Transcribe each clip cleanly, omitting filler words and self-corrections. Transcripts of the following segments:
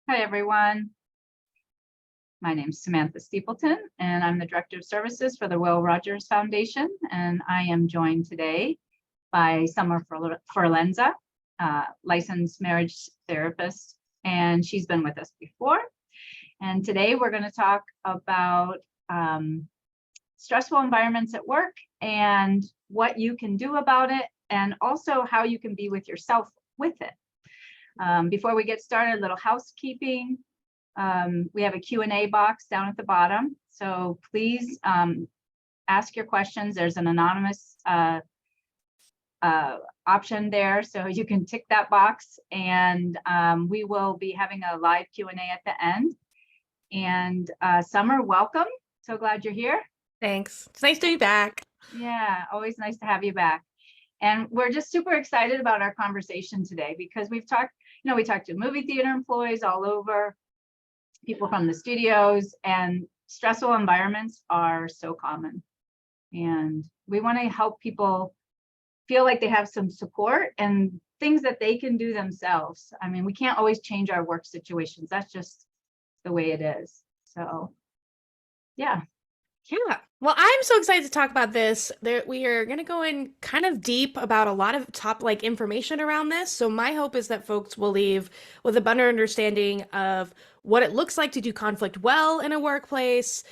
Hi, everyone. My name is Samantha Steepleton, and I'm the Director of Services for the Will Rogers Foundation. And I am joined today by Summer Forlenza, licensed marriage therapist, and she's been with us before. And today we're going to talk about stressful environments at work and what you can do about it, and also how you can be with yourself with it. Before we get started, a little housekeeping. We have a Q&A box down at the bottom, so please ask your questions. There's an anonymous option there, so you can tick that box, and we will be having a live Q&A at the end. And Summer, welcome. So glad you're here. Thanks. It's nice to be back. Yeah, always nice to have you back. And we're just super excited about our conversation today because we talked to movie theater employees all over, people from the studios, and stressful environments are so common. And we want to help people feel like they have some support and things that they can do themselves. I mean, we can't always change our work situations. That's just the way it is. So, yeah. Yeah. Well, I'm so excited to talk about this. We are going to go in kind of deep about a lot of top information around this. So my hope is that folks will leave with a better understanding of what it looks like to do conflict well in a workplace,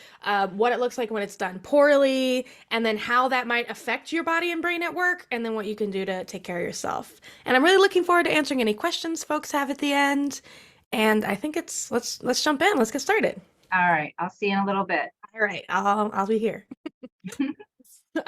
what it looks like when it's done poorly, and then how that might affect your body and brain at work, and then what you can do to take care of yourself. And I'm really looking forward to answering any questions folks have at the end. And I think let's jump in. Let's get started. All right. I'll see you in a little bit. All right, I'll be here.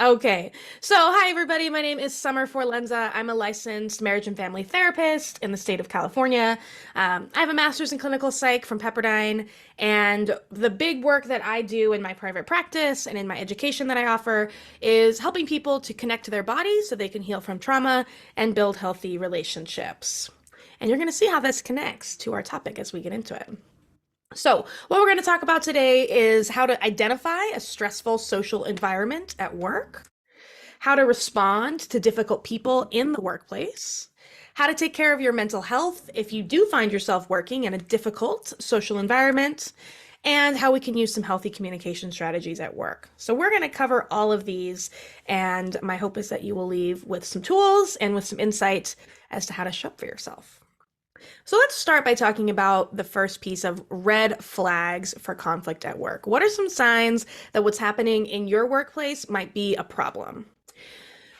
Okay, so hi everybody. My name is Summer Forlenza. I'm a licensed marriage and family therapist in the state of California. I have a master's in clinical psych from Pepperdine, and the big work that I do in my private practice and in my education that I offer is helping people to connect to their bodies so they can heal from trauma and build healthy relationships. And you're going to see how this connects to our topic as we get into it. So, what we're going to talk about today is how to identify a stressful social environment at work, how to respond to difficult people in the workplace, how to take care of your mental health if you do find yourself working in a difficult social environment, and how we can use some healthy communication strategies at work. So, we're going to cover all of these, and my hope is that you will leave with some tools and with some insight as to how to show up for yourself. So let's start by talking about the first piece of red flags for conflict at work. What are some signs that what's happening in your workplace might be a problem?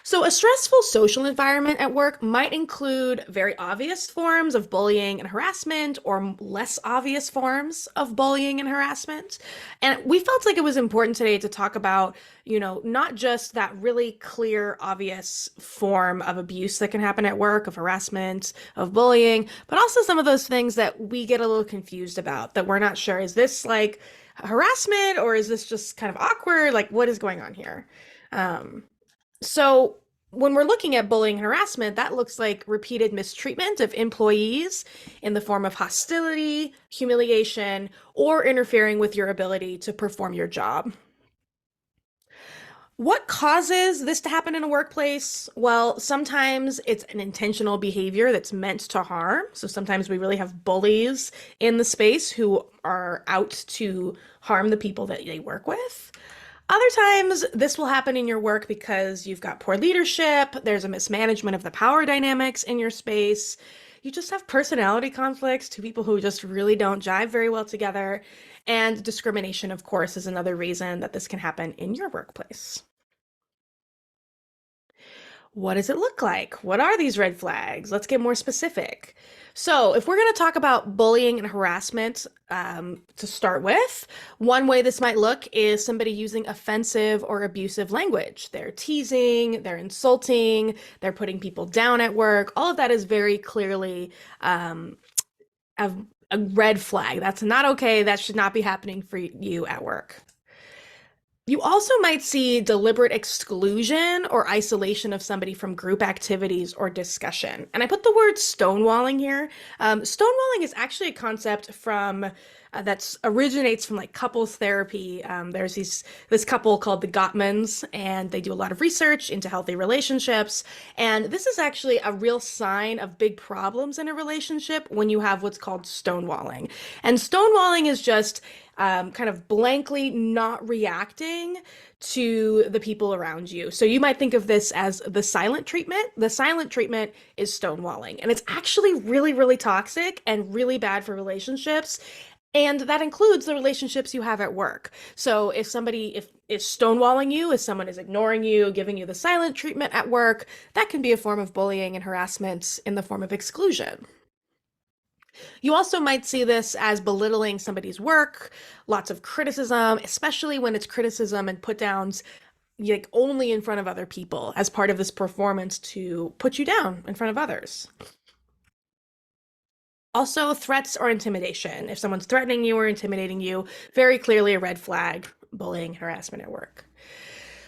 So a stressful social environment at work might include very obvious forms of bullying and harassment or less obvious forms of bullying and harassment. And we felt like it was important today to talk about, not just that really clear, obvious form of abuse that can happen at work, of harassment, of bullying, but also some of those things that we get a little confused about, that we're not sure, is this like harassment or is this just kind of awkward? Like, what is going on here? So when we're looking at bullying and harassment, that looks like repeated mistreatment of employees in the form of hostility, humiliation, or interfering with your ability to perform your job. What causes this to happen in a workplace? Well, sometimes it's an intentional behavior that's meant to harm. So sometimes we really have bullies in the space who are out to harm the people that they work with. Other times, this will happen in your work because you've got poor leadership, there's a mismanagement of the power dynamics in your space, you just have personality conflicts, two people who just really don't jive very well together, and discrimination, of course, is another reason that this can happen in your workplace. What does it look like? What are these red flags? Let's get more specific. So if we're going to talk about bullying and harassment to start with, one way this might look is somebody using offensive or abusive language. They're teasing, they're insulting, they're putting people down at work. All of that is very clearly a red flag. That's not okay. That should not be happening for you at work. You also might see deliberate exclusion or isolation of somebody from group activities or discussion. And I put the word stonewalling here. Stonewalling is actually a concept from that originates from like couples therapy. There's this couple called the Gottmans, and they do a lot of research into healthy relationships. And this is actually a real sign of big problems in a relationship when you have what's called stonewalling. And stonewalling is just kind of blankly not reacting to the people around you. So you might think of this as the silent treatment. The silent treatment is stonewalling, and it's actually really, really toxic and really bad for relationships. And that includes the relationships you have at work. So if somebody if is stonewalling you, if someone is ignoring you, giving you the silent treatment at work, that can be a form of bullying and harassment in the form of exclusion. You also might see this as belittling somebody's work, lots of criticism, especially when it's criticism and put downs like only in front of other people as part of this performance to put you down in front of others. Also, threats or intimidation. If someone's threatening you or intimidating you, very clearly a red flag, bullying, harassment at work.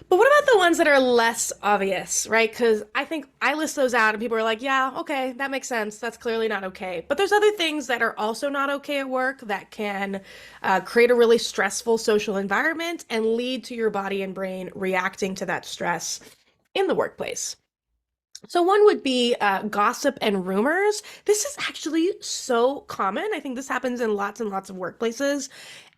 But what about the ones that are less obvious, right? Because I think I list those out and people are like, yeah, okay, that makes sense. That's clearly not okay. But there's other things that are also not okay at work that can create a really stressful social environment and lead to your body and brain reacting to that stress in the workplace. So one would be gossip and rumors. This is actually so common. I think this happens in lots and lots of workplaces,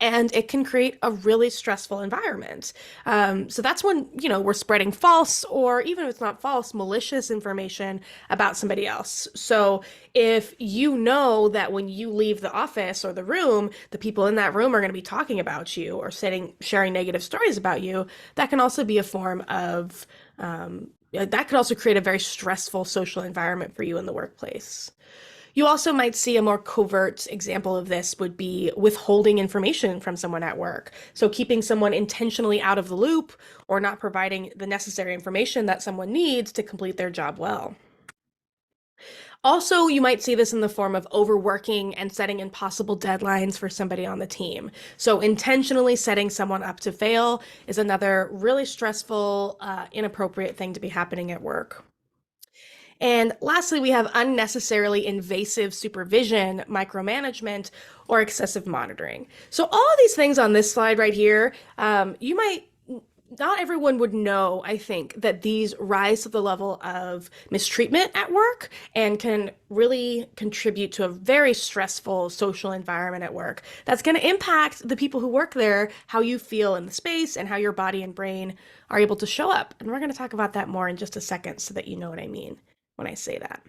and it can create a really stressful environment. So that's when, we're spreading false, or even if it's not false, malicious information about somebody else. So if you know that when you leave the office or the room, the people in that room are going to be talking about you or sharing negative stories about you, that can also be a form of that could also create a very stressful social environment for you in the workplace. You also might see a more covert example of this would be withholding information from someone at work. So keeping someone intentionally out of the loop or not providing the necessary information that someone needs to complete their job well. Also, you might see this in the form of overworking and setting impossible deadlines for somebody on the team. So, intentionally setting someone up to fail is another really stressful, inappropriate thing to be happening at work. And lastly, we have unnecessarily invasive supervision, micromanagement, or excessive monitoring. So, all of these things on this slide right here, you might not everyone would know, I think, that these rise to the level of mistreatment at work and can really contribute to a very stressful social environment at work that's going to impact the people who work there, how you feel in the space, and how your body and brain are able to show up. And we're going to talk about that more in just a second so that you know what I mean when I say that.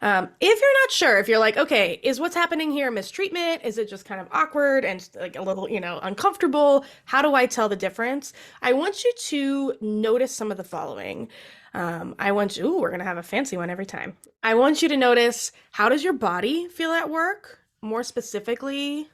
If you're not sure, if you're like, okay, is what's happening here mistreatment? Is it just kind of awkward and like a little, uncomfortable? How do I tell the difference? I want you to notice some of the following. We're going to have a fancy one every time. I want you to notice, how does your body feel at work? More specifically,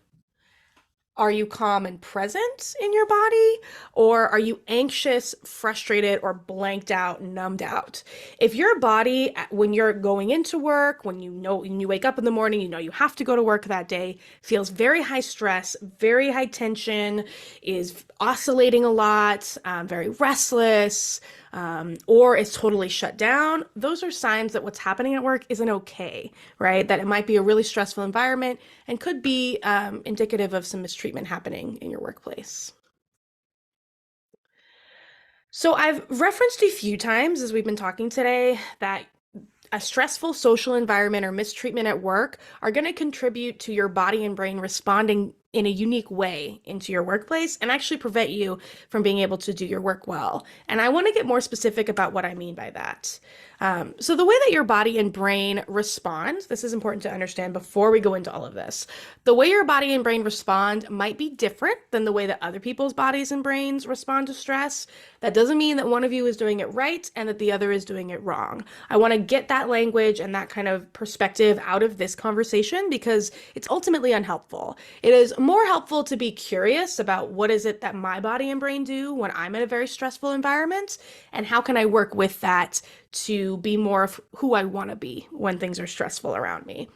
are you calm and present in your body? Or are you anxious, frustrated, or blanked out, numbed out? If your body, when you're going into work, when you wake up in the morning, you know you have to go to work that day, feels very high stress, very high tension, is oscillating a lot, very restless, or it's totally shut down, those are signs that what's happening at work isn't okay, right? That it might be a really stressful environment and could be indicative of some mistreatment happening in your workplace. So I've referenced a few times as we've been talking today that a stressful social environment or mistreatment at work are going to contribute to your body and brain responding in a unique way into your workplace and actually prevent you from being able to do your work well. And I want to get more specific about what I mean by that. So the way that your body and brain respond, this is important to understand before we go into all of this. The way your body and brain respond might be different than the way that other people's bodies and brains respond to stress. That doesn't mean that one of you is doing it right and that the other is doing it wrong. I want to get that language and that kind of perspective out of this conversation because it's ultimately unhelpful. It is more helpful to be curious about what is it that my body and brain do when I'm in a very stressful environment, and how can I work with that to be more of who I want to be when things are stressful around me.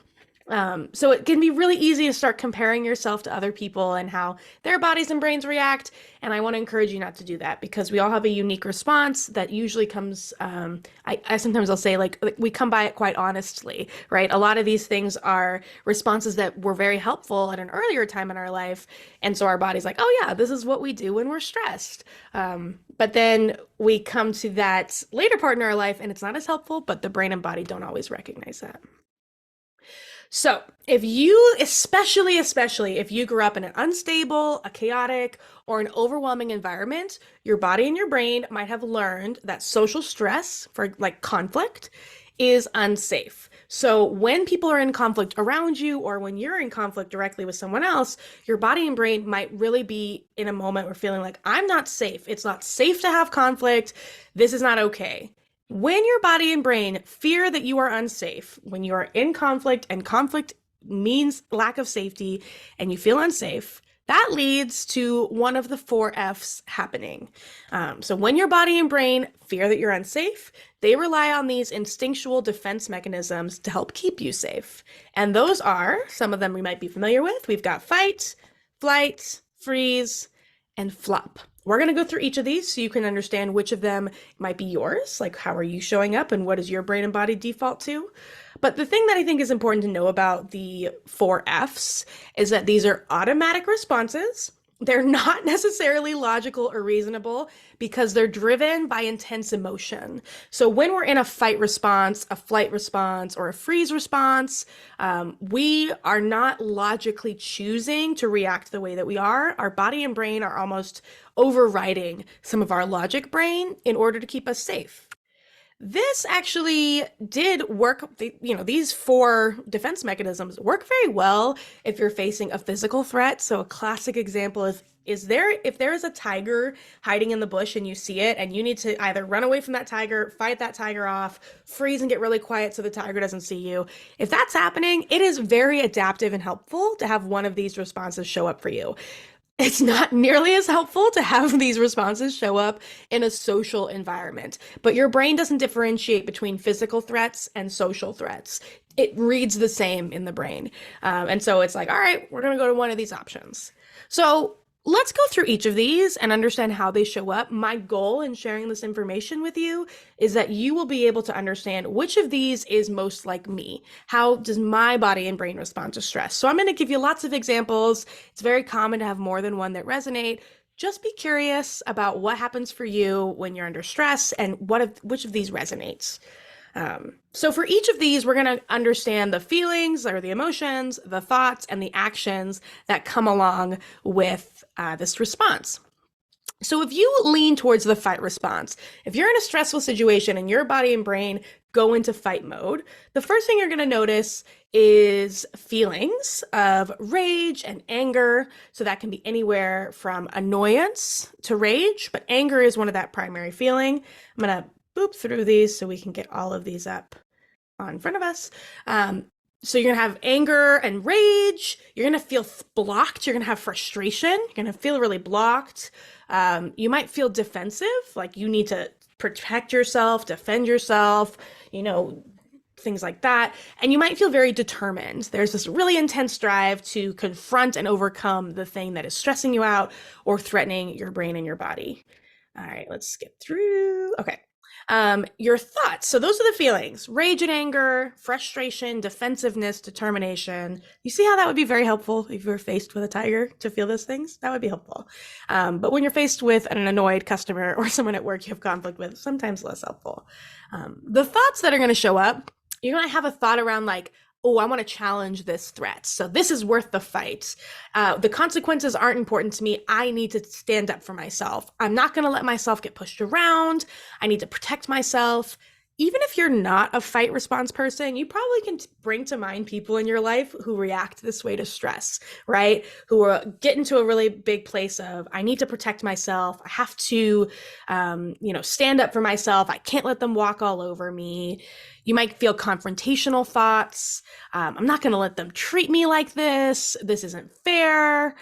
So it can be really easy to start comparing yourself to other people and how their bodies and brains react. And I want to encourage you not to do that because we all have a unique response that usually comes. I sometimes I'll say like we come by it quite honestly, right? A lot of these things are responses that were very helpful at an earlier time in our life, and so our body's like, oh yeah, this is what we do when we're stressed. But then we come to that later part in our life, and it's not as helpful. But the brain and body don't always recognize that. So, if you, especially if you grew up in an unstable, a chaotic, or an overwhelming environment, your body and your brain might have learned that social stress, for like conflict, is unsafe. So, when people are in conflict around you, or when you're in conflict directly with someone else, your body and brain might really be in a moment where feeling like, I'm not safe. It's not safe to have conflict. This is not okay. When your body and brain fear that you are unsafe, when you are in conflict and conflict means lack of safety and you feel unsafe, that leads to one of the four F's happening. So when your body and brain fear that you're unsafe, they rely on these instinctual defense mechanisms to help keep you safe. And those are, some of them we might be familiar with. We've got fight, flight, freeze, and flop. We're going to go through each of these so you can understand which of them might be yours, like how are you showing up and what does your brain and body default to. But the thing that I think is important to know about the four F's is that these are automatic responses. They're not necessarily logical or reasonable because they're driven by intense emotion. So when we're in a fight response, a flight response, or a freeze response, we are not logically choosing to react the way that we are. Our body and brain are almost overriding some of our logic brain in order to keep us safe. This actually did work. These four defense mechanisms work very well if you're facing a physical threat. So a classic example is if there is a tiger hiding in the bush and you see it and you need to either run away from that tiger, fight that tiger off, freeze and get really quiet so the tiger doesn't see you. If that's happening, it is very adaptive and helpful to have one of these responses show up for you. It's not nearly as helpful to have these responses show up in a social environment, but your brain doesn't differentiate between physical threats and social threats. It reads the same in the brain. And so it's like, all right, we're going to go to one of these options. So let's go through each of these and understand how they show up. My goal in sharing this information with you is that you will be able to understand which of these is most like me. How does my body and brain respond to stress? So I'm going to give you lots of examples. It's very common to have more than one that resonate. Just be curious about what happens for you when you're under stress and which of these resonates. So for each of these, we're going to understand the feelings or the emotions, the thoughts, and the actions that come along with this response. So if you lean towards the fight response, if you're in a stressful situation and your body and brain go into fight mode, the first thing you're going to notice is feelings of rage and anger. So that can be anywhere from annoyance to rage, but anger is one of that primary feeling. I'm going to boop through these so we can get all of these up on front of us. So you're going to have anger and rage. You're going to feel blocked. You're going to have frustration. You're going to feel really blocked. You might feel defensive, like you need to protect yourself, defend yourself, things like that. And you might feel very determined. There's this really intense drive to confront and overcome the thing that is stressing you out or threatening your brain and your body. All right, let's skip through. Okay. Your thoughts. So those are the feelings: rage and anger, frustration, defensiveness, determination. You see how that would be very helpful if you're faced with a tiger to feel those things? That would be helpful. But when you're faced with an annoyed customer or someone at work you have conflict with, sometimes less helpful. The thoughts that are going to show up, you're going to have a thought around like, oh, I want to challenge this threat. So this is worth the fight. The consequences aren't important to me. I need to stand up for myself. I'm not going to let myself get pushed around. I need to protect myself. Even if you're not a fight response person, you probably can bring to mind people in your life who react this way to stress, right? Who get into a really big place of, I need to protect myself. I have to, stand up for myself. I can't let them walk all over me. You might feel confrontational thoughts. I'm not going to let them treat me like this. This isn't fair.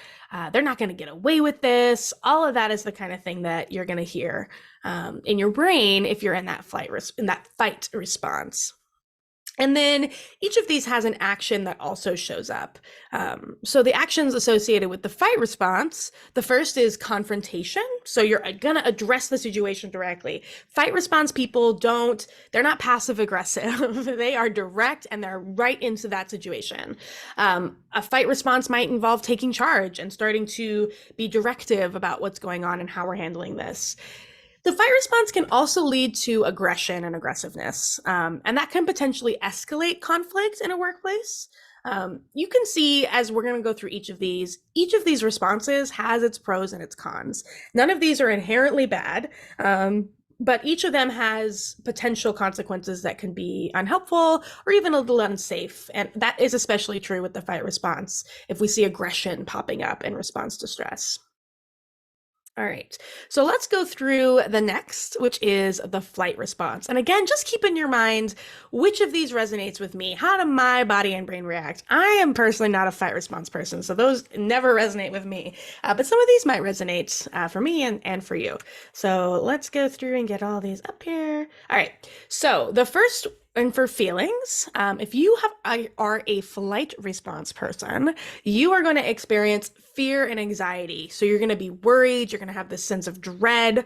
They're not going to get away with this. All of that is the kind of thing that you're going to hear in your brain if you're in that fight response. And then each of these has an action that also shows up. So the actions associated with the fight response, the first is confrontation. So you're going to address the situation directly. Fight response people they're not passive aggressive. They are direct and they're right into that situation. A fight response might involve taking charge and starting to be directive about what's going on and how we're handling this. The fight response can also lead to aggression and aggressiveness, and that can potentially escalate conflict in a workplace. You can see as we're going to go through each of these responses has its pros and its cons. None of these are inherently bad, but each of them has potential consequences that can be unhelpful or even a little unsafe. And that is especially true with the fight response if we see aggression popping up in response to stress. All right, so let's go through the next, which is the flight response. And again, just keep in your mind which of these resonates with me. How do my body and brain react? I am personally not a fight response person, so those never resonate with me. But some of these might resonate for me and for you. So let's go through and get all these up here. All right, so the first and for feelings, if you are a flight response person, you are going to experience fear and anxiety. So you're going to be worried, you're going to have this sense of dread.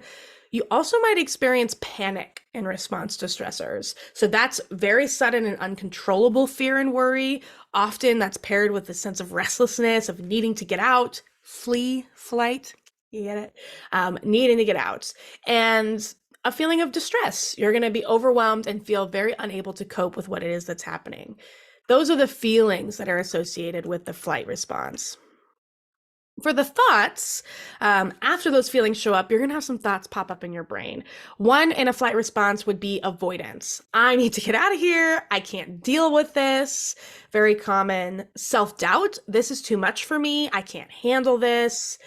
You also might experience panic in response to stressors. So that's very sudden and uncontrollable fear and worry. Often that's paired with a sense of restlessness, of needing to get out, flee, flight. You get it? Needing to get out. And a feeling of distress. You're going to be overwhelmed and feel very unable to cope with what it is that's happening. Those are the feelings that are associated with the flight response. For the thoughts, after those feelings show up, you're going to have some thoughts pop up in your brain. One in a flight response would be avoidance. I need to get out of here. I can't deal with this. Very common. Self-doubt. This is too much for me. I can't handle this.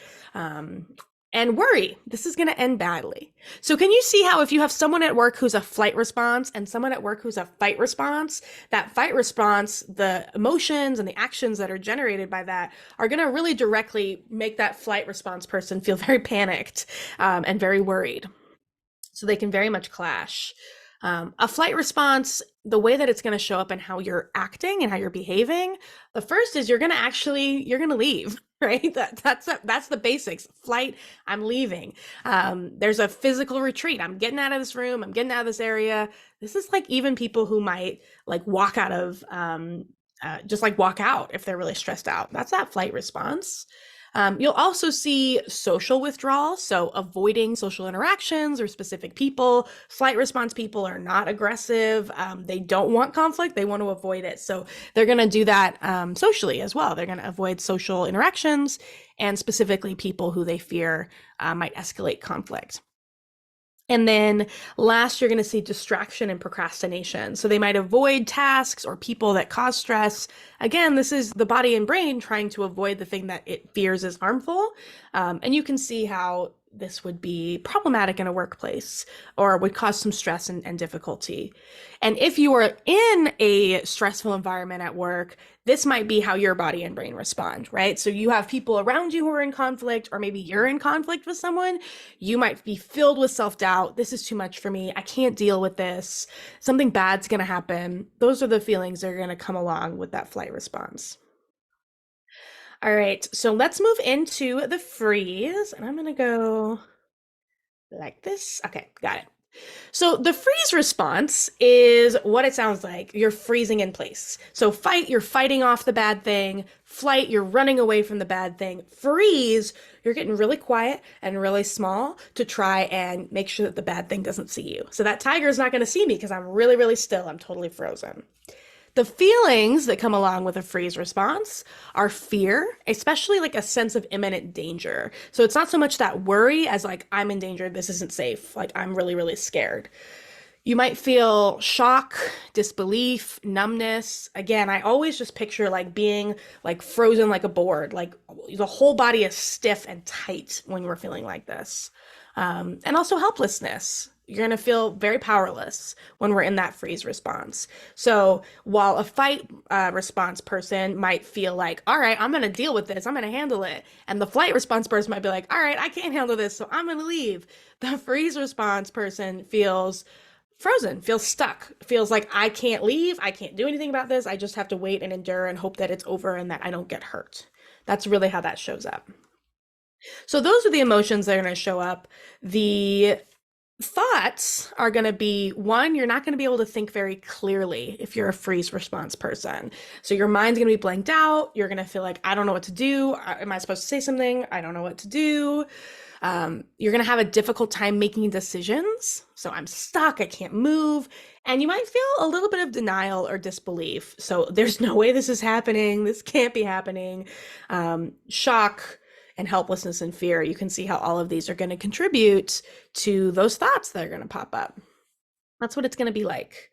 And worry, this is going to end badly. So can you see how if you have someone at work who's a flight response and someone at work who's a fight response, that fight response, the emotions and the actions that are generated by that are going to really directly make that flight response person feel very panicked and very worried. So they can very much clash. A flight response, the way that it's going to show up and how you're acting and how you're behaving, the first is you're going to leave, right? That's the basics. Flight, I'm leaving. There's a physical retreat. I'm getting out of this room. I'm getting out of this area. This is like even people who might like walk out of, just like walk out if they're really stressed out. That's that flight response. You'll also see social withdrawal, so avoiding social interactions or specific people. Flight response people are not aggressive. They don't want conflict. They want to avoid it. So they're going to do that socially as well. They're going to avoid social interactions and specifically people who they fear might escalate conflict. And then last, you're going to see distraction and procrastination. So they might avoid tasks or people that cause stress. Again, this is the body and brain trying to avoid the thing that it fears is harmful. And you can see how this would be problematic in a workplace or would cause some stress and difficulty. And if you are in a stressful environment at work, this might be how your body and brain respond, right? So you have people around you who are in conflict, or maybe you're in conflict with someone. You might be filled with self-doubt. This is too much for me. I can't deal with this. Something bad's going to happen. Those are the feelings that are going to come along with that flight response. All right, so let's move into the freeze, and I'm gonna go like this. Okay, got it. So the freeze response is what it sounds like. You're freezing in place. So fight, you're fighting off the bad thing. Flight, you're running away from the bad thing. Freeze, you're getting really quiet and really small to try and make sure that the bad thing doesn't see you. So that tiger is not gonna see me because I'm really, really still. I'm totally frozen. The feelings that come along with a freeze response are fear, especially like a sense of imminent danger. So it's not so much that worry as like, I'm in danger, this isn't safe, like I'm really, really scared. You might feel shock, disbelief, numbness. Again, I always just picture like being like frozen like a board, like the whole body is stiff and tight when we're feeling like this. And also helplessness. You're going to feel very powerless when we're in that freeze response. So while a fight response person might feel like, all right, I'm going to deal with this, I'm going to handle it. And the flight response person might be like, all right, I can't handle this, so I'm going to leave. The freeze response person feels frozen, feels stuck, feels like I can't leave, I can't do anything about this. I just have to wait and endure and hope that it's over and that I don't get hurt. That's really how that shows up. So those are the emotions that are going to show up. The thoughts are going to be one, you're not going to be able to think very clearly if you're a freeze response person. So your mind's going to be blanked out. You're going to feel like, I don't know what to do. Am I supposed to say something? I don't know what to do. You're going to have a difficult time making decisions. So I'm stuck. I can't move. And you might feel a little bit of denial or disbelief. So there's no way this is happening. This can't be happening. Shock and helplessness and fear. You can see how all of these are going to contribute to those thoughts that are going to pop up. That's what it's going to be like.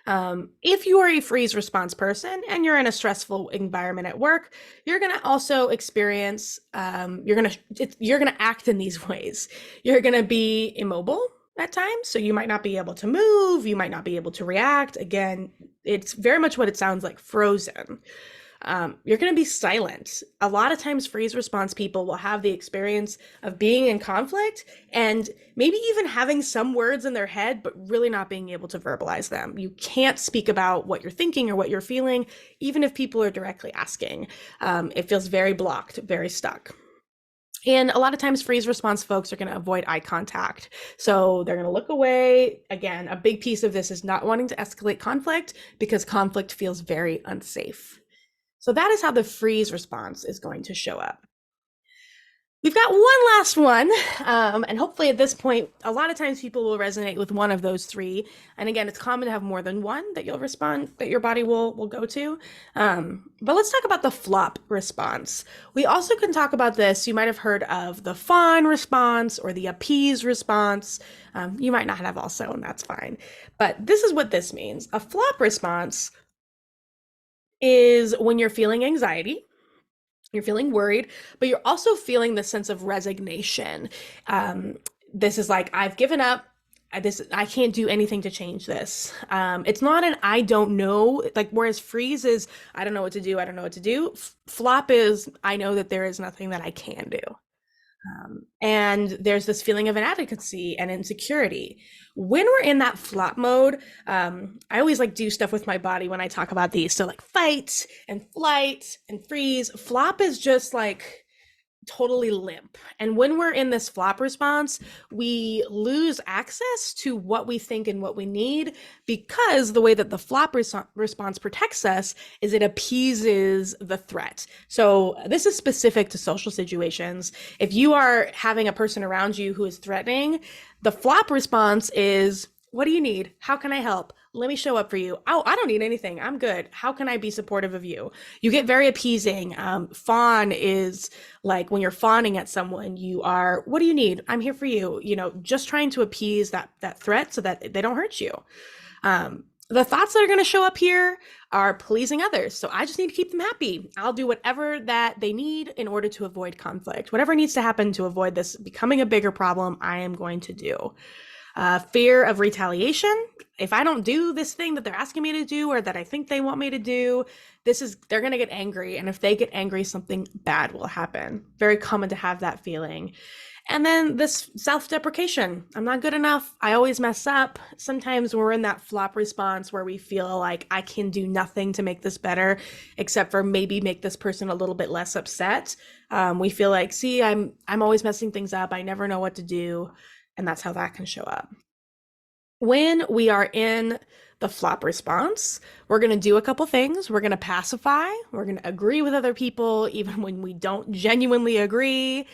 If you are a freeze response person and you're in a stressful environment at work, you're going to also experience, you're going to act in these ways. You're going to be immobile at times. So you might not be able to move. You might not be able to react. Again, it's very much what it sounds like, frozen. You're going to be silent. A lot of times freeze response people will have the experience of being in conflict and maybe even having some words in their head, but really not being able to verbalize them. You can't speak about what you're thinking or what you're feeling, even if people are directly asking. It feels very blocked, very stuck. And a lot of times freeze response folks are going to avoid eye contact. So they're going to look away. Again, a big piece of this is not wanting to escalate conflict because conflict feels very unsafe. So that is how the freeze response is going to show up. We've got one last one, and hopefully at this point, a lot of times people will resonate with one of those three. And again, it's common to have more than one that you'll respond, that your body will go to. But let's talk about the flop response. We also can talk about this. You might have heard of the fawn response or the appease response. You might not have also, and that's fine. But this is what this means. A flop response is when you're feeling anxiety, you're feeling worried, but you're also feeling this sense of resignation. This is like, I've given up. I can't do anything to change this. It's not an I don't know, like whereas freeze is I don't know what to do. I don't know what to do. Flop is I know that there is nothing that I can do. And there's this feeling of inadequacy and insecurity. When we're in that flop mode, I always like do stuff with my body when I talk about these. So like fight and flight and freeze. Flop is just like totally limp. And when we're in this flop response, we lose access to what we think and what we need because the way that the flop response protects us is it appeases the threat. So this is specific to social situations. If you are having a person around you who is threatening, the flop response is, what do you need? How can I help? Let me show up for you. Oh, I don't need anything. I'm good. How can I be supportive of you? You get very appeasing. Fawn is like when you're fawning at someone, you are, what do you need? I'm here for you. You know, just trying to appease that threat so that they don't hurt you. The thoughts that are going to show up here are pleasing others. So I just need to keep them happy. I'll do whatever that they need in order to avoid conflict. Whatever needs to happen to avoid this becoming a bigger problem, I am going to do. Fear of retaliation. If I don't do this thing that they're asking me to do or that I think they want me to do, they're going to get angry. And if they get angry, something bad will happen. Very common to have that feeling. And then this self-deprecation. I'm not good enough. I always mess up. Sometimes we're in that flop response where we feel like I can do nothing to make this better, except for maybe make this person a little bit less upset. We feel like, see, I'm always messing things up. I never know what to do. And that's how that can show up. When we are in the flop response, we're going to do a couple things. We're going to pacify. We're going to agree with other people, even when we don't genuinely agree.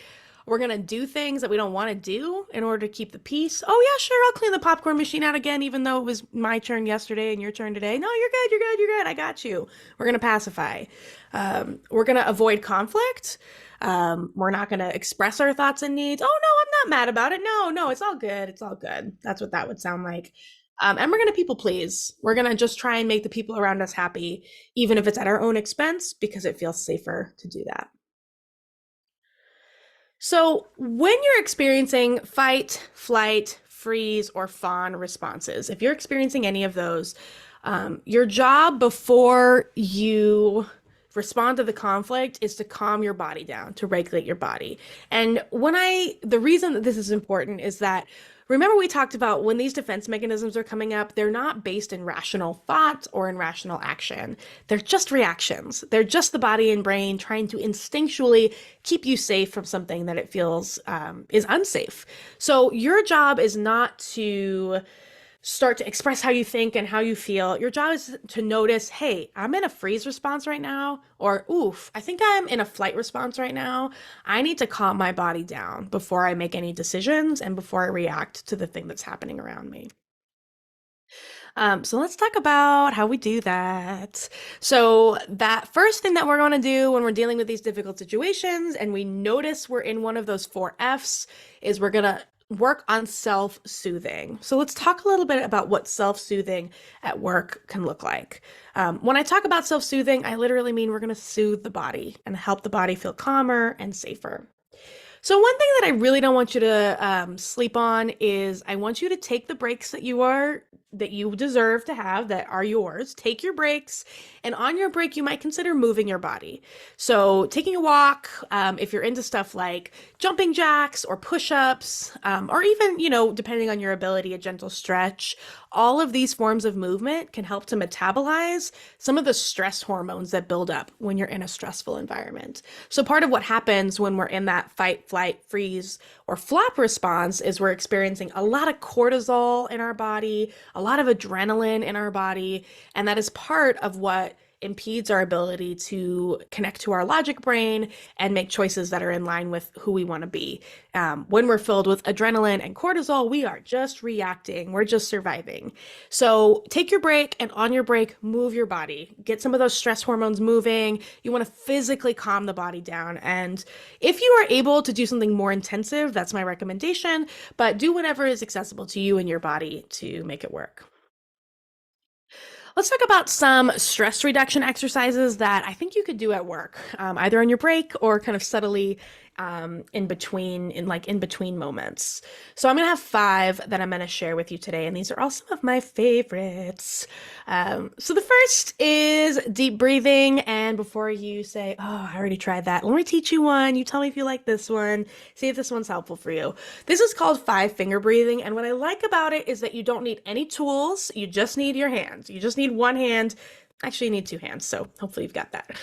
We're going to do things that we don't want to do in order to keep the peace. Oh, yeah, sure. I'll clean the popcorn machine out again, even though it was my turn yesterday and your turn today. No, you're good. You're good. You're good. I got you. We're going to pacify. We're going to avoid conflict. We're not going to express our thoughts and needs. Oh, no, I'm not mad about it. No, it's all good. It's all good. That's what that would sound like. And we're going to people please. We're going to just try and make the people around us happy, even if it's at our own expense, because it feels safer to do that. So when you're experiencing fight, flight, freeze, or fawn responses, if you're experiencing any of those, your job before you respond to the conflict is to calm your body down, to regulate your body. And the reason that this is important is that Remember, we talked about when these defense mechanisms are coming up, they're not based in rational thought or in rational action. They're just reactions. They're just the body and brain trying to instinctually keep you safe from something that it feels is unsafe. So, your job is not to start to express how you think and how you feel. Your job is to notice, hey, I'm in a freeze response right now, or oof, I think I'm in a flight response right now. I need to calm my body down before I make any decisions and before I react to the thing that's happening around me. So let's talk about how we do that. So that first thing that we're going to do when we're dealing with these difficult situations and we notice we're in one of those 4 F's is we're going to work on self-soothing. So let's talk a little bit about what self-soothing at work can look like. When I talk about self-soothing, I literally mean we're going to soothe the body and help the body feel calmer and safer. So one thing that I really don't want you to sleep on is I want you to take the breaks that you deserve to have that are yours. Take your breaks, and on your break, you might consider moving your body. So taking a walk, if you're into stuff like jumping jacks or push-ups, or even, depending on your ability, a gentle stretch. All of these forms of movement can help to metabolize some of the stress hormones that build up when you're in a stressful environment. So part of what happens when we're in that fight, flight, freeze, or flop response is we're experiencing a lot of cortisol in our body, a lot of adrenaline in our body, and that is part of what impedes our ability to connect to our logic brain and make choices that are in line with who we want to be. When we're filled with adrenaline and cortisol, we are just reacting. We're just surviving. So take your break, and on your break, move your body. Get some of those stress hormones moving. You want to physically calm the body down. And if you are able to do something more intensive, that's my recommendation, but do whatever is accessible to you and your body to make it work. Let's talk about some stress reduction exercises that I think you could do at work, either on your break or kind of subtly in between moments. So I'm gonna have 5 that I'm gonna share with you today, and these are all some of my favorites. So the first is deep breathing, and before you say, "Oh, I already tried that," let me teach you one. You tell me if you like this one. See if this one's helpful for you. This is called 5-finger breathing, and what I like about it is that you don't need any tools. You just need your hands. You just need one hand. Actually, you need 2 hands, so hopefully you've got that.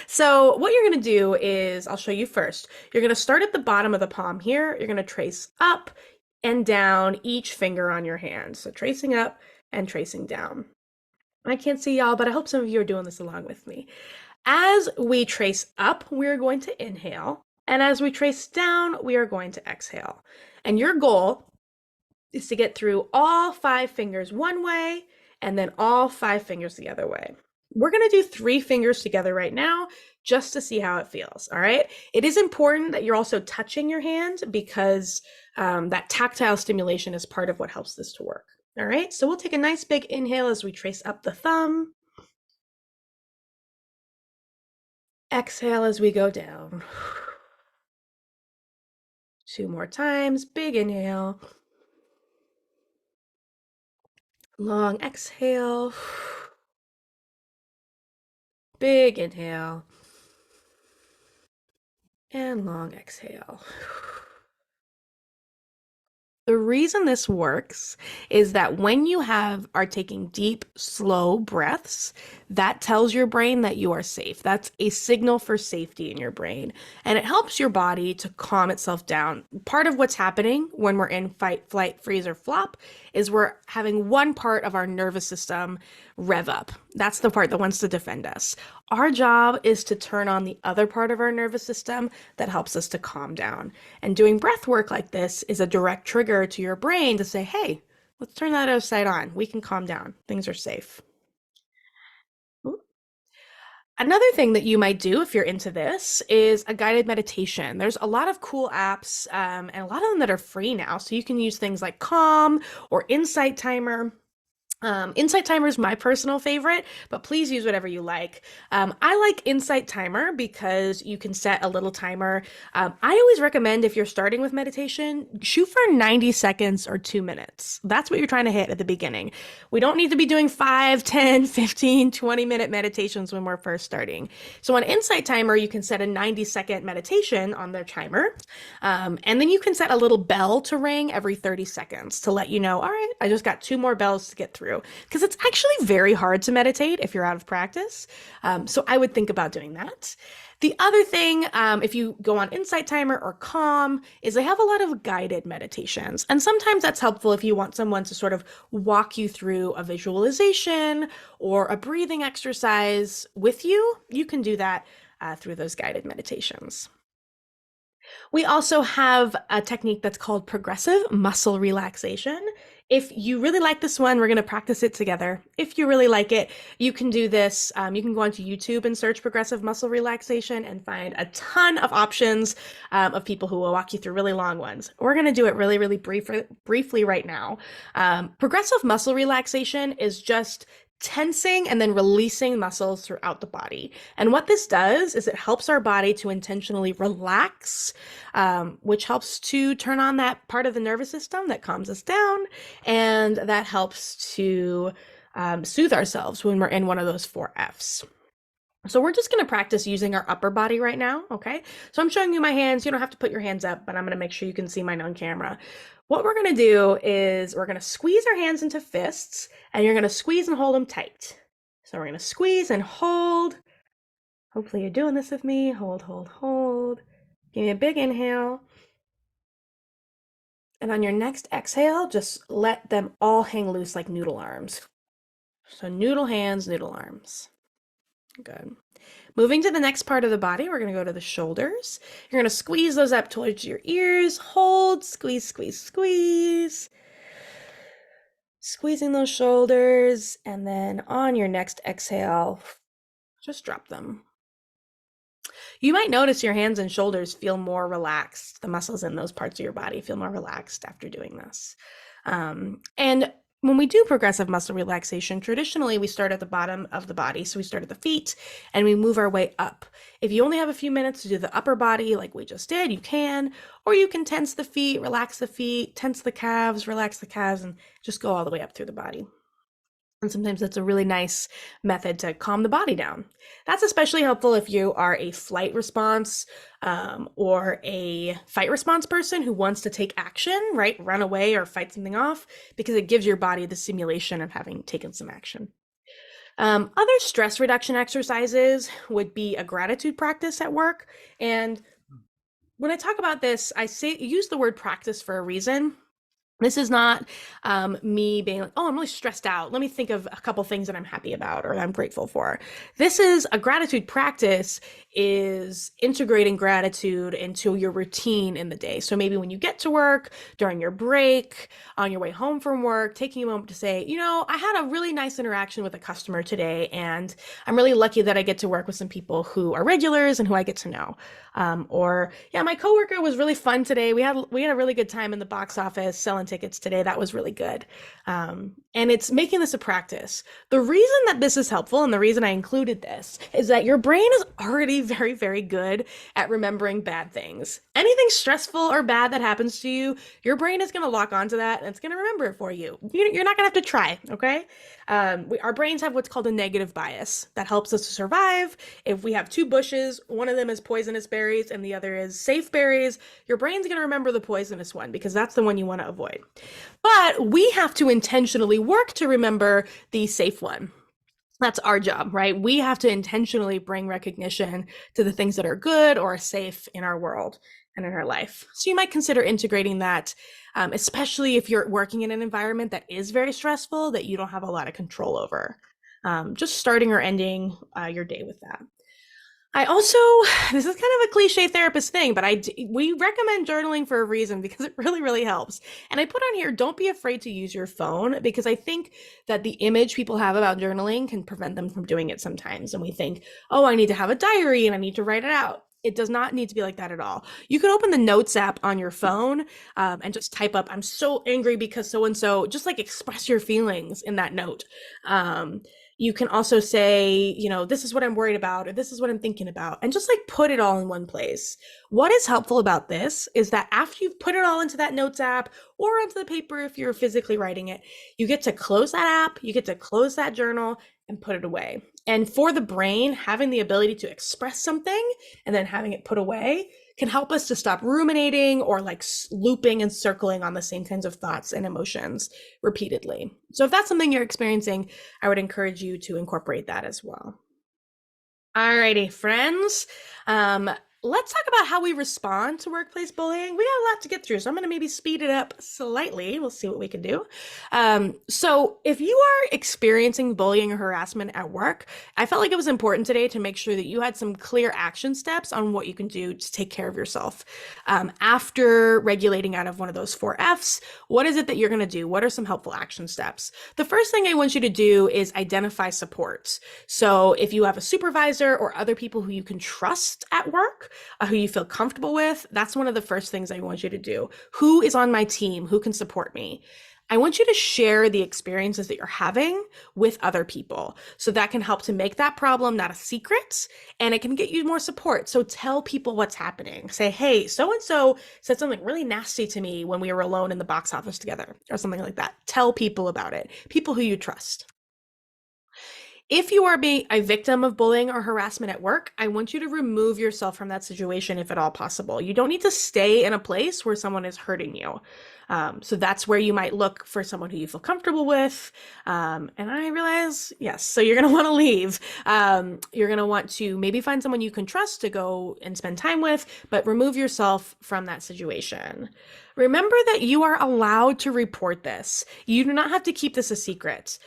So what you're going to do is, I'll show you first. You're going to start at the bottom of the palm here. You're going to trace up and down each finger on your hand. So tracing up and tracing down. I can't see y'all, but I hope some of you are doing this along with me. As we trace up, we're going to inhale. And as we trace down, we are going to exhale. And your goal is to get through all 5 fingers one way and then all 5 fingers the other way. We're going to do 3 fingers together right now just to see how it feels, all right? It is important that you're also touching your hand because that tactile stimulation is part of what helps this to work, all right? So we'll take a nice big inhale as we trace up the thumb. Exhale as we go down. 2 more times, big inhale. Long exhale. Big inhale. And long exhale. The reason this works is that when you are taking deep, slow breaths, that tells your brain that you are safe. That's a signal for safety in your brain, and it helps your body to calm itself down. Part of what's happening when we're in fight, flight, freeze, or flop is we're having one part of our nervous system rev up. That's the part that wants to defend us. Our job is to turn on the other part of our nervous system that helps us to calm down. And doing breath work like this is a direct trigger to your brain to say, hey, let's turn that other side on. We can calm down. Things are safe. Another thing that you might do if you're into this is a guided meditation. There's a lot of cool apps and a lot of them that are free now. So you can use things like Calm or Insight Timer. Insight Timer is my personal favorite, but please use whatever you like. I like Insight Timer because you can set a little timer. I always recommend if you're starting with meditation, shoot for 90 seconds or 2 minutes. That's what you're trying to hit at the beginning. We don't need to be doing 5, 10, 15, 20-minute meditations when we're first starting. So on Insight Timer, you can set a 90-second meditation on their timer. And then you can set a little bell to ring every 30 seconds to let you know, all right, I just got 2 more bells to get through. Because it's actually very hard to meditate if you're out of practice. So I would think about doing that. The other thing, if you go on Insight Timer or Calm, is they have a lot of guided meditations. And sometimes that's helpful if you want someone to sort of walk you through a visualization or a breathing exercise with you. You can do that through those guided meditations. We also have a technique that's called progressive muscle relaxation. If you really like this one, we're going to practice it together. If you really like it, you can do this. You can go onto YouTube and search progressive muscle relaxation and find a ton of options of people who will walk you through really long ones. We're going to do it really, really briefly right now. Progressive muscle relaxation is just tensing and then releasing muscles throughout the body. And what this does is it helps our body to intentionally relax, which helps to turn on that part of the nervous system that calms us down, and that helps to soothe ourselves when we're in one of those 4 F's. So we're just going to practice using our upper body right now, okay? So I'm showing you my hands. You don't have to put your hands up, but I'm going to make sure you can see mine on camera. What we're going to do is we're going to squeeze our hands into fists, and you're going to squeeze and hold them tight. So we're going to squeeze and hold. Hopefully you're doing this with me. Hold, hold, hold. Give me a big inhale. And on your next exhale, just let them all hang loose like noodle arms. So noodle hands, noodle arms. Good. Moving to the next part of the body, we're going to go to the shoulders. You're going to squeeze those up towards your ears. Hold, squeeze, squeeze, squeeze. Squeezing those shoulders. And then on your next exhale, just drop them. You might notice your hands and shoulders feel more relaxed. The muscles in those parts of your body feel more relaxed after doing this. And when we do progressive muscle relaxation, traditionally we start at the bottom of the body. So we start at the feet and we move our way up. If you only have a few minutes to do the upper body like we just did, you can, or you can tense the feet, relax the feet, tense the calves, relax the calves, and just go all the way up through the body. And sometimes that's a really nice method to calm the body down. That's especially helpful if you are a flight response or a fight response person who wants to take action, right? Run away or fight something off, because it gives your body the simulation of having taken some action. Other stress reduction exercises would be a gratitude practice at work. And when I talk about this, I use the word practice for a reason. This is not me being like, oh, I'm really stressed out. Let me think of a couple things that I'm happy about or that I'm grateful for. This is a gratitude practice, is integrating gratitude into your routine in the day. So maybe when you get to work, during your break, on your way home from work, taking a moment to say, you know, I had a really nice interaction with a customer today, and I'm really lucky that I get to work with some people who are regulars and who I get to know. Or, yeah, my coworker was really fun today. We had a really good time in the box office selling tickets today. That was really good. And it's making this a practice. The reason that this is helpful, and the reason I included this, is that your brain is already very, very good at remembering bad things. Anything stressful or bad that happens to you, your brain is going to lock onto that and it's going to remember it for you. You're not going to have to try, okay? Our brains have what's called a negative bias that helps us to survive. If we have 2 bushes, one of them is poisonous berries and the other is safe berries, your brain's going to remember the poisonous one because that's the one you want to avoid. But we have to intentionally work to remember the safe one. That's our job, right? We have to intentionally bring recognition to the things that are good or safe in our world and in our life. So you might consider integrating that, especially if you're working in an environment that is very stressful, that you don't have a lot of control over. Just starting or ending your day with that. I also, this is kind of a cliche therapist thing, but we recommend journaling for a reason because it really, really helps. And I put on here, don't be afraid to use your phone, because I think that the image people have about journaling can prevent them from doing it sometimes. And we think, oh, I need to have a diary and I need to write it out. It does not need to be like that at all. You can open the Notes app on your phone and just type up, I'm so angry because so and so, just like express your feelings in that note. Um, you can also say, this is what I'm worried about, or this is what I'm thinking about, and just like put it all in one place. What is helpful about this is that after you've put it all into that Notes app or onto the paper, if you're physically writing it, you get to close that app, you get to close that journal and put it away. And for the brain, having the ability to express something and then having it put away can help us to stop ruminating or like looping and circling on the same kinds of thoughts and emotions repeatedly. So if that's something you're experiencing, I would encourage you to incorporate that as well. Alrighty, friends. Let's talk about how we respond to workplace bullying. We got a lot to get through, so I'm going to maybe speed it up slightly. We'll see what we can do. So if you are experiencing bullying or harassment at work, I felt like it was important today to make sure that you had some clear action steps on what you can do to take care of yourself. After regulating out of one of those 4 Fs, what is it that you're going to do? What are some helpful action steps? The first thing I want you to do is identify support. So if you have a supervisor or other people who you can trust at work, who you feel comfortable with, that's one of the first things I want you to do. Who is on my team? Who can support me? I want you to share the experiences that you're having with other people. So that can help to make that problem not a secret, and it can get you more support. So tell people what's happening. Say, hey, so-and-so said something really nasty to me when we were alone in the box office together, or something like that. Tell people about it, people who you trust. If you are being a victim of bullying or harassment at work, I want you to remove yourself from that situation if at all possible. You don't need to stay in a place where someone is hurting you. So that's where you might look for someone who you feel comfortable with. And I realize, yes, so you're going to want to leave. You're going to want to maybe find someone you can trust to go and spend time with, but remove yourself from that situation. Remember that you are allowed to report this. You do not have to keep this a secret.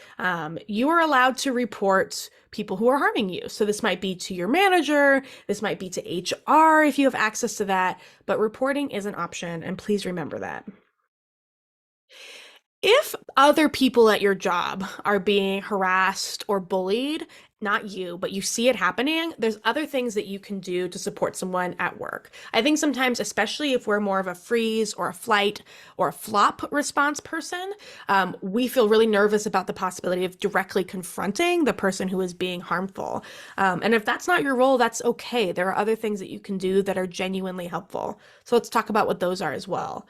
You are allowed to report people who are harming you. So this might be to your manager, this might be to HR if you have access to that, but reporting is an option, and please remember that. If other people at your job are being harassed or bullied, not you, but you see it happening, there's other things that you can do to support someone at work. I think sometimes, especially if we're more of a freeze or a flight or a flop response person, we feel really nervous about the possibility of directly confronting the person who is being harmful. And if that's not your role, that's okay. There are other things that you can do that are genuinely helpful. So let's talk about what those are as well.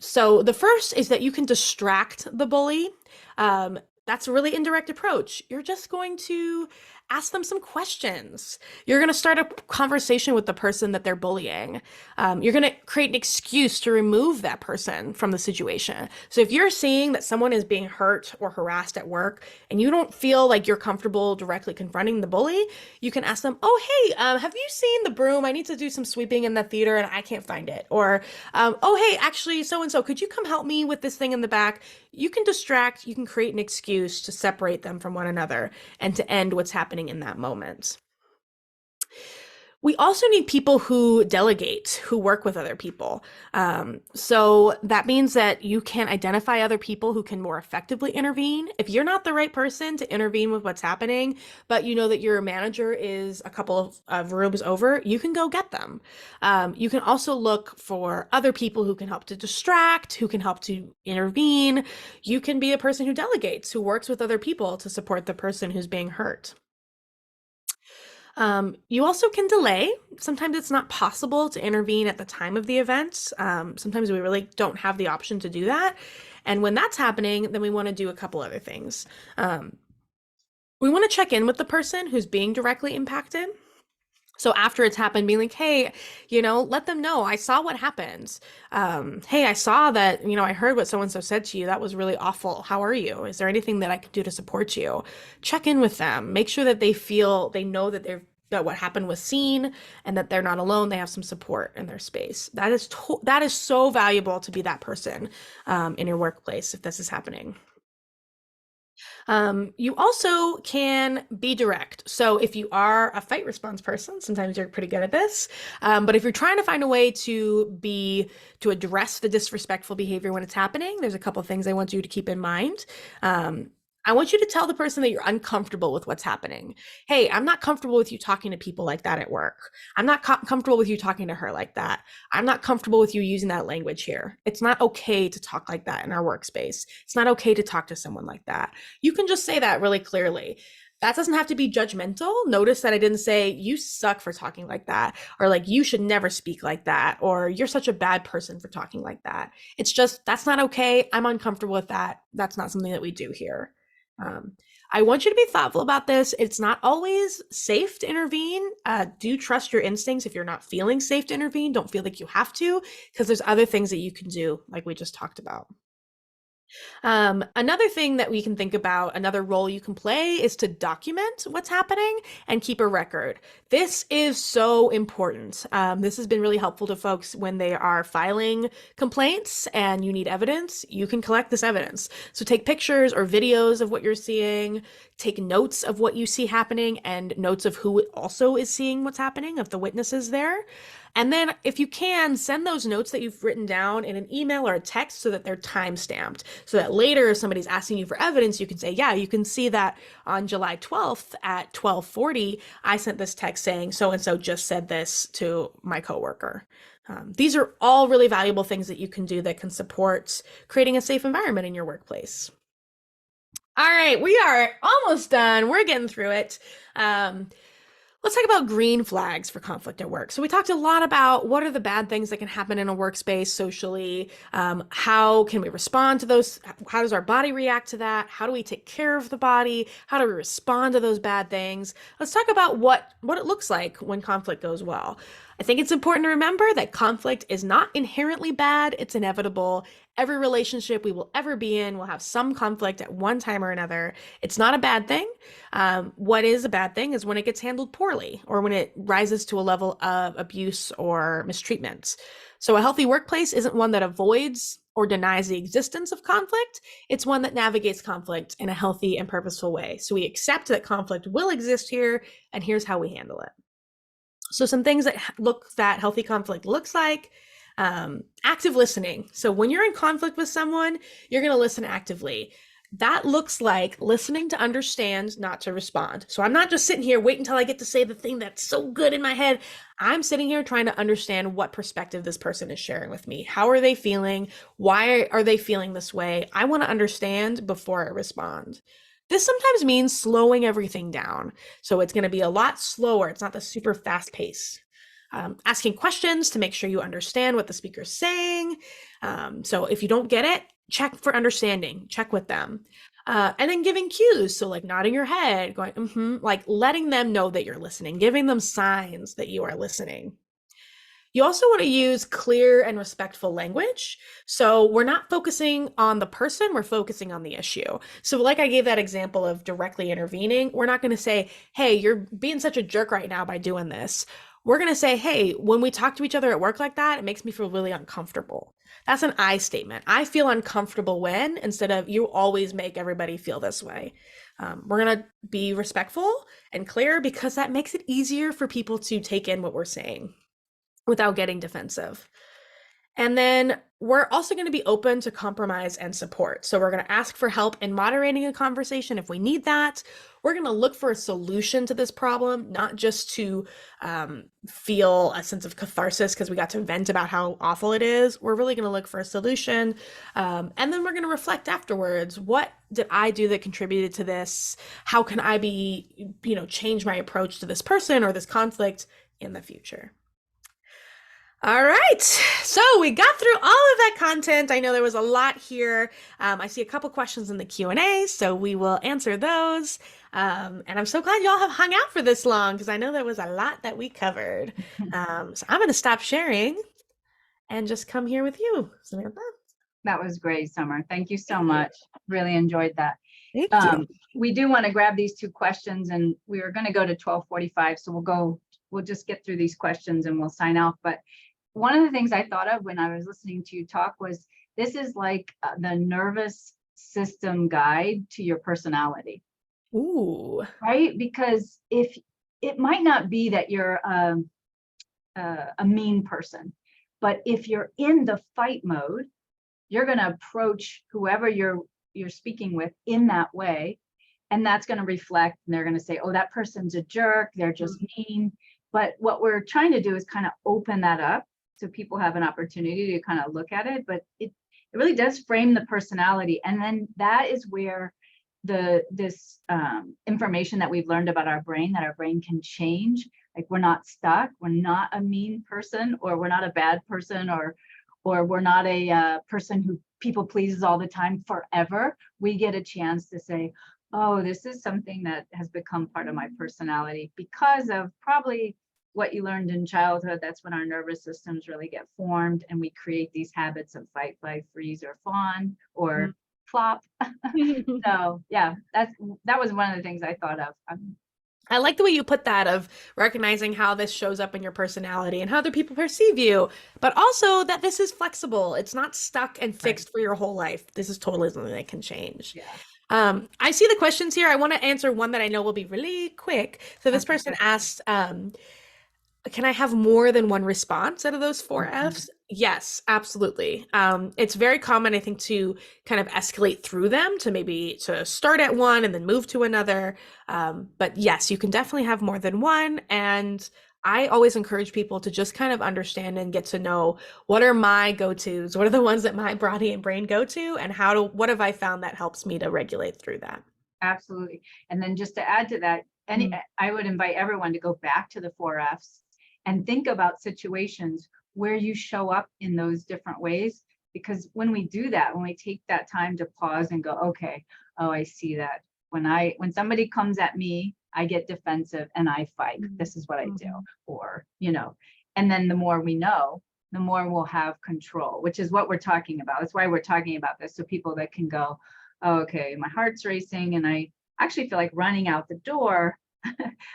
So the first is that you can distract the bully. That's a really indirect approach. You're just going to ask them some questions. You're going to start a conversation with the person that they're bullying. You're going to create an excuse to remove that person from the situation. So if you're seeing that someone is being hurt or harassed at work and you don't feel like you're comfortable directly confronting the bully, you can ask them, oh, hey, have you seen the broom? I need to do some sweeping in the theater and I can't find it. Or, oh, hey, actually, so-and-so, could you come help me with this thing in the back? You can distract, you can create an excuse to separate them from one another and to end what's happening in that moment. We also need people who delegate, who work with other people. So that means that you can identify other people who can more effectively intervene. If you're not the right person to intervene with what's happening, but you know that your manager is a couple of rooms over, you can go get them. You can also look for other people who can help to distract, who can help to intervene. You can be a person who delegates, who works with other people to support the person who's being hurt. You also can delay. Sometimes it's not possible to intervene at the time of the event. Sometimes we really don't have the option to do that. And when that's happening, then we want to do a couple other things. We want to check in with the person who's being directly impacted. So after it's happened, being like, hey, let them know I saw what happened. Hey, I saw that, I heard what so-and-so said to you. That was really awful. How are you? Is there anything that I could do to support you? Check in with them. Make sure that they know that that what happened was seen and that they're not alone. They have some support in their space. That is so valuable to be that person in your workplace if this is happening. You also can be direct. So if you are a fight response person, sometimes you're pretty good at this. But if you're trying to find a way to address the disrespectful behavior when it's happening, there's a couple things I want you to keep in mind. I want you to tell the person that you're uncomfortable with what's happening. Hey, I'm not comfortable with you talking to people like that at work. I'm not comfortable with you talking to her like that. I'm not comfortable with you using that language here. It's not okay to talk like that in our workspace. It's not okay to talk to someone like that. You can just say that really clearly. That doesn't have to be judgmental. Notice that I didn't say you suck for talking like that, or like you should never speak like that, or you're such a bad person for talking like that. It's just, that's not okay. I'm uncomfortable with that. That's not something that we do here. Um, I want you to be thoughtful about this. It's not always safe to intervene. Do trust your instincts. If you're not feeling safe to intervene, don't feel like you have to, because there's other things that you can do, like we just talked about. Another thing that we can think about, another role you can play, is to document what's happening and keep a record. This is so important. This has been really helpful to folks when they are filing complaints and you need evidence. You can collect this evidence. So take pictures or videos of what you're seeing, take notes of what you see happening and notes of who also is seeing what's happening, of the witnesses there. And then if you can, send those notes that you've written down in an email or a text so that they're time stamped. So that later if somebody's asking you for evidence, you can say, yeah, you can see that on July 12th at 12:40, I sent this text saying so-and-so just said this to my coworker. These are all really valuable things that you can do that can support creating a safe environment in your workplace. All right, we are almost done. We're getting through it. Let's talk about green flags for conflict at work. So we talked a lot about what are the bad things that can happen in a workspace socially. How can we respond to those? How does our body react to that? How do we take care of the body? How do we respond to those bad things? Let's talk about what it looks like when conflict goes well. I think it's important to remember that conflict is not inherently bad. It's inevitable. Every relationship we will ever be in will have some conflict at one time or another. It's not a bad thing. What is a bad thing is when it gets handled poorly or when it rises to a level of abuse or mistreatment. So a healthy workplace isn't one that avoids or denies the existence of conflict. It's one that navigates conflict in a healthy and purposeful way. So we accept that conflict will exist here, and here's how we handle it. So some things that healthy conflict looks like. Active listening. So when you're in conflict with someone, you're going to listen actively. That looks like listening to understand, not to respond. So I'm not just sitting here waiting until I get to say the thing that's so good in my head. I'm sitting here trying to understand what perspective this person is sharing with me. How are they feeling? Why are they feeling this way? I want to understand before I respond. This sometimes means slowing everything down. So it's going to be a lot slower. It's not the super fast pace. Asking questions to make sure you understand what the speaker's saying. So if you don't get it, check for understanding, check with them. And then giving cues. So like nodding your head, going, like letting them know that you're listening, giving them signs that you are listening. You also want to use clear and respectful language. So we're not focusing on the person, we're focusing on the issue. So like I gave that example of directly intervening, we're not going to say, hey, you're being such a jerk right now by doing this. We're going to say, hey, when we talk to each other at work like that, it makes me feel really uncomfortable. That's an I statement. I feel uncomfortable when, instead of you always make everybody feel this way. We're going to be respectful and clear because that makes it easier for people to take in what we're saying without getting defensive. And then we're also going to be open to compromise and support. So we're going to ask for help in moderating a conversation if we need that. We're going to look for a solution to this problem, not just to feel a sense of catharsis because we got to vent about how awful it is. We're really going to look for a solution. And then we're going to reflect afterwards. What did I do that contributed to this? How can I change my approach to this person or this conflict in the future? All right, so we got through all of that content. I know there was a lot here. I see a couple questions in the Q&A, so we will answer those. And I'm so glad y'all have hung out for this long because I know there was a lot that we covered. So I'm going to stop sharing and just come here with you, Samantha. That was great, Summer. Thank you so much. Really enjoyed that. Thank you. We do want to grab these two questions, and we are going to go to 12:45. So we'll just get through these questions and we'll sign off. But one of the things I thought of when I was listening to you talk was this is like the nervous system guide to your personality. Ooh. Right? Because if it might not be that you're a mean person, but if you're in the fight mode, you're going to approach whoever you're you're speaking with in that way. And that's going to reflect, and they're going to say, oh, that person's a jerk, they're just mean. But what we're trying to do is kind of open that up so people have an opportunity to kind of look at it. But it really does frame the personality. And then that is where this information that we've learned about our brain, that our brain can change. Like, we're not stuck, we're not a mean person, or we're not a bad person, or we're not a person who people pleases all the time forever. We get a chance to say, oh, this is something that has become part of my personality because of probably what you learned in childhood. That's when our nervous systems really get formed, and we create these habits of fight, flight, freeze, or fawn, or flop. So yeah, that was one of the things I thought of. I like the way you put that, of recognizing how this shows up in your personality and how other people perceive you, but also that this is flexible. It's not stuck and fixed for your whole life. This is totally something that can change. Yeah. I see the questions here. I want to answer one that I know will be really quick. So this person asked, can I have more than one response out of those four Fs? Yes, absolutely. It's very common, I think, to kind of escalate through them, to maybe to start at one and then move to another. But yes, you can definitely have more than one. And I always encourage people to just kind of understand and get to know, what are my go-tos? What are the ones that my body and brain go to? And what have I found that helps me to regulate through that? Absolutely. And then just to add to that, I would invite everyone to go back to the four Fs and think about situations where you show up in those different ways. Because when we do that, when we take that time to pause and go, okay, oh, I see that. When somebody comes at me, I get defensive and I fight. This is what I do. Or, and then the more we know, the more we'll have control, which is what we're talking about. That's why we're talking about this. So people that can go, oh, okay, my heart's racing and I actually feel like running out the door.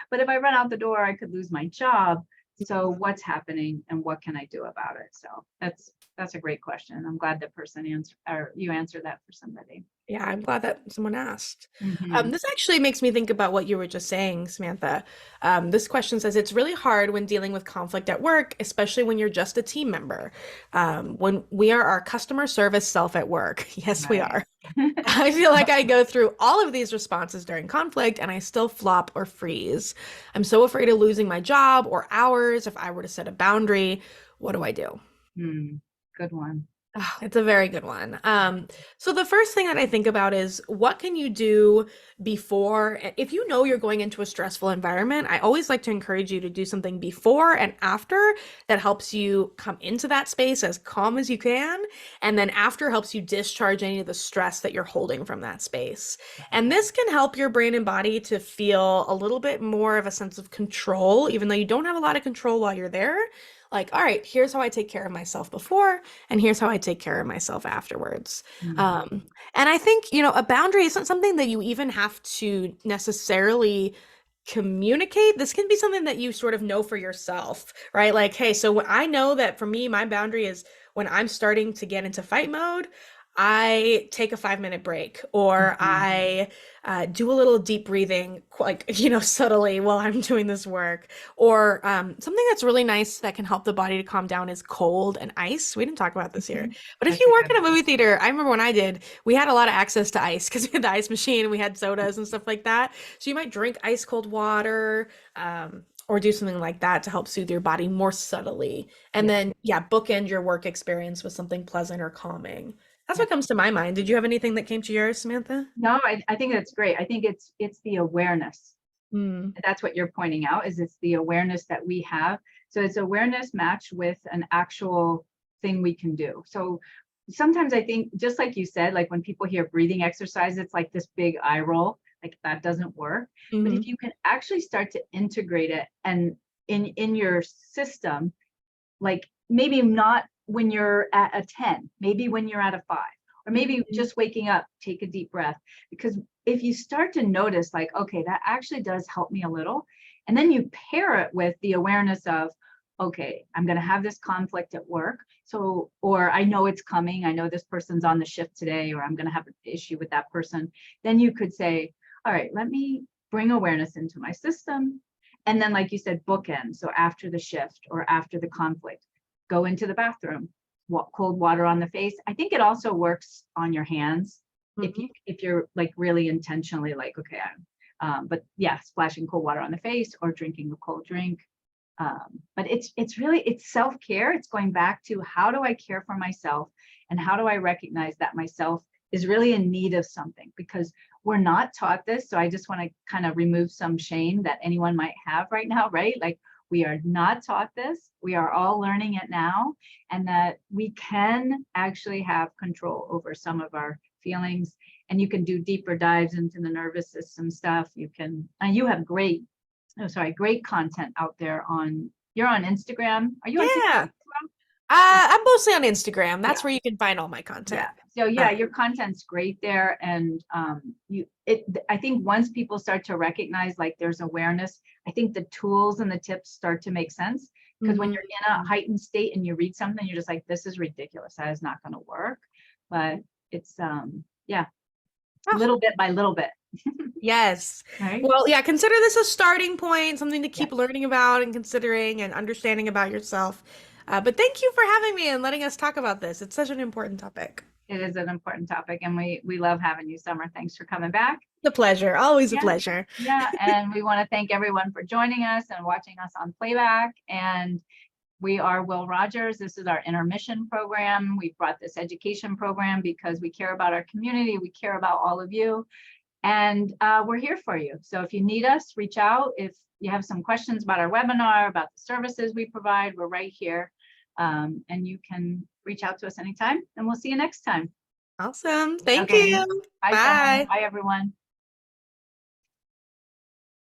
But if I run out the door, I could lose my job. So what's happening and what can I do about it? So that's a great question. I'm glad you answered that for somebody. Yeah, I'm glad that someone asked. This actually makes me think about what you were just saying, Samantha. This question says, it's really hard when dealing with conflict at work, especially when you're just a team member. When we are our customer service self at work. Yes, we are. I feel like I go through all of these responses during conflict and I still flop or freeze. I'm so afraid of losing my job or hours if I were to set a boundary. What do I do? Good one. Oh, it's a very good one. So the first thing that I think about is, what can you do before, if you know you're going into a stressful environment, I always like to encourage you to do something before and after that helps you come into that space as calm as you can. And then after helps you discharge any of the stress that you're holding from that space. And this can help your brain and body to feel a little bit more of a sense of control, even though you don't have a lot of control while you're there. Like, all right, here's how I take care of myself before, and here's how I take care of myself afterwards. And I think, a boundary isn't something that you even have to necessarily communicate. This can be something that you sort of know for yourself, right? Like, hey, so I know that for me, my boundary is when I'm starting to get into fight mode, I take a 5-minute break, or I do a little deep breathing, like, subtly while I'm doing this work. Or something that's really nice that can help the body to calm down is cold and ice. We didn't talk about this here, but if you work in a movie theater, I remember when I did, we had a lot of access to ice because we had the ice machine and we had sodas and stuff like that. So you might drink ice cold water, or do something like that to help soothe your body more subtly. And then, bookend your work experience with something pleasant or calming. That's what comes to my mind. Did you have anything that came to yours, Samantha? No, I think that's great. I think it's the awareness. That's what you're pointing out, is it's the awareness that we have. So it's awareness matched with an actual thing we can do. So sometimes I think, just like you said, like when people hear breathing exercise, it's like this big eye roll, like that doesn't work. But if you can actually start to integrate it and in your system, like maybe not when you're at a 10, maybe when you're at a 5, or maybe just waking up, take a deep breath. Because if you start to notice, like, okay, that actually does help me a little. And then you pair it with the awareness of, okay, I'm going to have this conflict at work. So, or I know it's coming. I know this person's on the shift today, or I'm going to have an issue with that person. Then you could say, all right, let me bring awareness into my system. And then, like you said, bookend. So after the shift or after the conflict, go into the bathroom, cold water on the face. I think it also works on your hands. Mhm. if you're like really intentionally like, okay, but yeah, splashing cold water on the face or drinking a cold drink. But it's really, it's self-care. It's going back to how do I care for myself and how do I recognize that myself is really in need of something, because we're not taught this. So I just want to kind of remove some shame that anyone might have right now, right? Like we are not taught this. We are all learning it now, and that we can actually have control over some of our feelings. And you can do deeper dives into the nervous system stuff. You can, and you have great, oh, sorry, great content out there on, you're on Instagram. Are you on TikTok Yeah. as well? I'm mostly on Instagram. Yeah. That's where you can find all my Yeah. content. So yeah, Uh, your content's great there. And I think once people start to recognize like there's awareness, I think the tools and the tips start to make sense. Because when mhm. you're in a heightened state and you read something, you're just like, this is ridiculous. That is not going to work. But it's yeah, Oh, little bit by little bit. yes. Right? Well, yeah, consider this a starting point, something to Yeah. keep learning about and considering and understanding about yourself. But thank you for having me and letting us talk about this. It's such an important topic. It is an important topic, and we love having you, Summer. Thanks for coming back. A pleasure. Always a Yeah. pleasure. Yeah, and we want to thank everyone for joining us and watching us on playback. And we are Will Rogers. This is our intermission program. We brought this education program because we care about our community. We care about all of you, and we're here for you. So if you need us, reach out. If you have some questions about our webinar, about the services we provide, we're right here. And you can reach out to us anytime, and we'll see you next time. Awesome. Thank Okay. you. Bye, Summer. Bye. Bye, everyone.